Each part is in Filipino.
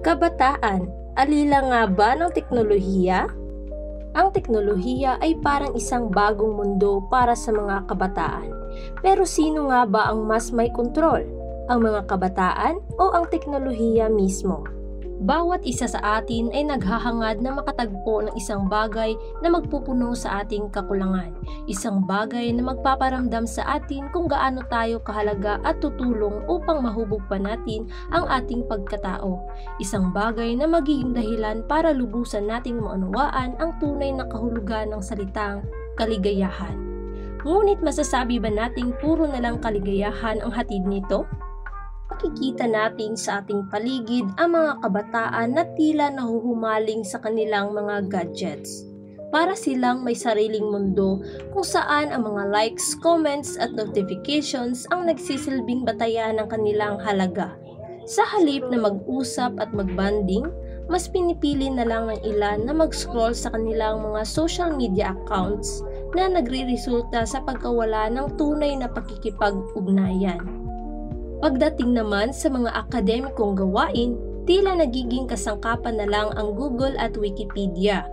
Kabataan, alila nga ba ng teknolohiya? Ang teknolohiya ay parang isang bagong mundo para sa mga kabataan. Pero sino nga ba ang mas may kontrol? Ang mga kabataan o ang teknolohiya mismo? Bawat isa sa atin ay naghahangad na makatagpo ng isang bagay na magpupuno sa ating kakulangan. Isang bagay na magpaparamdam sa atin kung gaano tayo kahalaga at tutulong upang mahubog pa natin ang ating pagkatao. Isang bagay na magiging dahilan para lubusan nating maunawaan ang tunay na kahulugan ng salitang kaligayahan. Ngunit masasabi ba nating puro na lang kaligayahan ang hatid nito? Makikita natin sa ating paligid ang mga kabataan na tila nahuhumaling sa kanilang mga gadgets. Para silang may sariling mundo kung saan ang mga likes, comments at notifications ang nagsisilbing batayan ng kanilang halaga. Sa halip na mag-usap at mag-bonding, mas pinipili na lang ng ilan na mag-scroll sa kanilang mga social media accounts na nagre-resulta sa pagkawala ng tunay na pakikipag-ugnayan. Pagdating naman sa mga akademikong gawain, tila nagiging kasangkapan na lang ang Google at Wikipedia.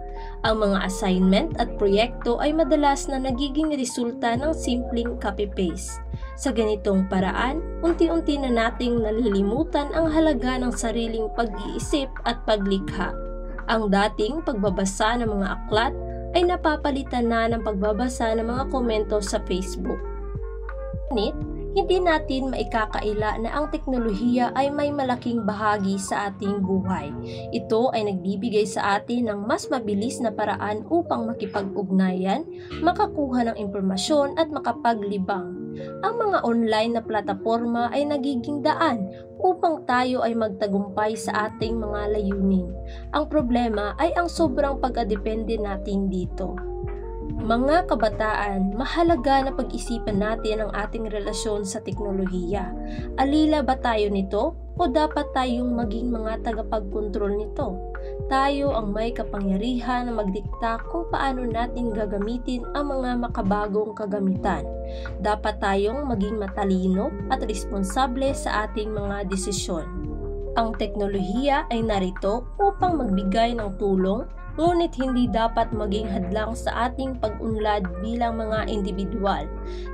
Ang mga assignment at proyekto ay madalas na nagiging resulta ng simpleng copy-paste. Sa ganitong paraan, unti-unti na nating nalilimutan ang halaga ng sariling pag-iisip at paglikha. Ang dating pagbabasa ng mga aklat ay napapalitan na ng pagbabasa ng mga komento sa Facebook. Ngunit, hindi natin maikakaila na ang teknolohiya ay may malaking bahagi sa ating buhay. Ito ay nagbibigay sa atin ng mas mabilis na paraan upang makipag-ugnayan, makakuha ng impormasyon at makapaglibang. Ang mga online na plataporma ay nagiging daan upang tayo ay magtagumpay sa ating mga layunin. Ang problema ay ang sobrang pag-adepende natin dito. Mga kabataan, mahalaga na pag-isipan natin ang ating relasyon sa teknolohiya. Alila ba tayo nito o dapat tayong maging mga tagapagkontrol nito? Tayo ang may kapangyarihan na magdikta kung paano natin gagamitin ang mga makabagong kagamitan. Dapat tayong maging matalino at responsable sa ating mga desisyon. Ang teknolohiya ay narito upang magbigay ng tulong, ngunit hindi dapat maging hadlang sa ating pag-unlad bilang mga individual.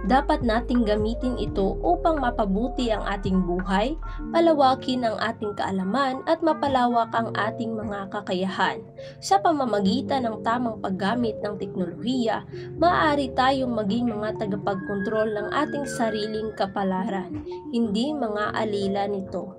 Dapat nating gamitin ito upang mapabuti ang ating buhay, palawakin ang ating kaalaman at mapalawak ang ating mga kakayahan. Sa pamamagitan ng tamang paggamit ng teknolohiya, maaari tayong maging mga tagapagkontrol ng ating sariling kapalaran, hindi mga alila nito.